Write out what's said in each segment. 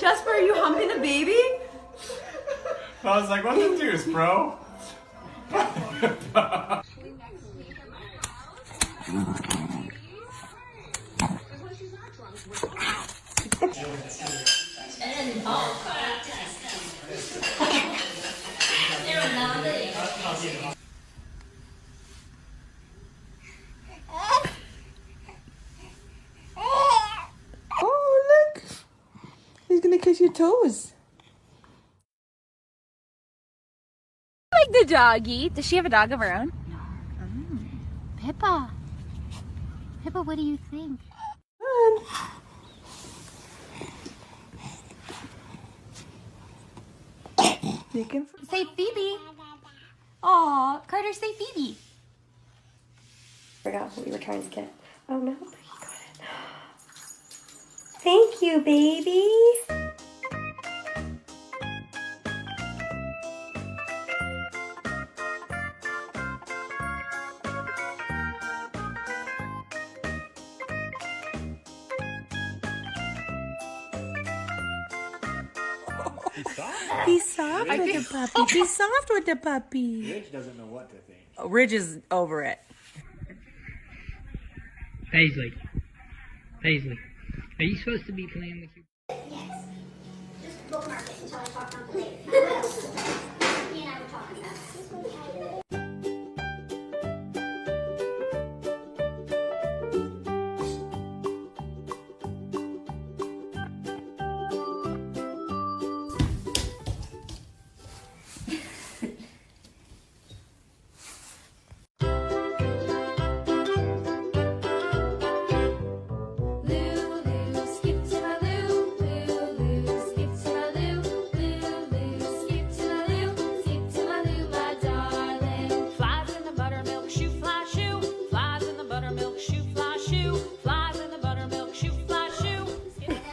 Jasper, are you humping a baby? I was like, what the deuce, bro? Oh, look. He's gonna kiss your toes. Like the doggy. Does she have a dog of her own? No. Pippa. Pippa, what do you think? You can Say Phoebe. Aw, Carter, say Phoebe. Forgot what we were trying to get. Oh no, but he got it. Thank you, baby. Be soft with the puppy. Be soft with the puppy. Ridge doesn't know what to think. Oh, Ridge is over it. Paisley. Paisley. Are you supposed to be playing with your... Yes. Just bookmark it until I talk about it later. What else? He and I were talking about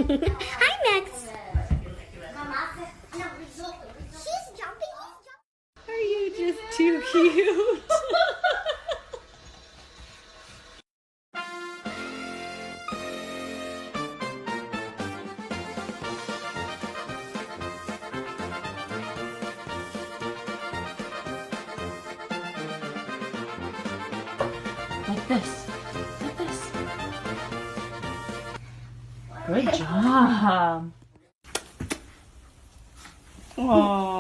Hi, Max. She's jumping. Are you just too cute? Like this. Like this. Good job. Aww.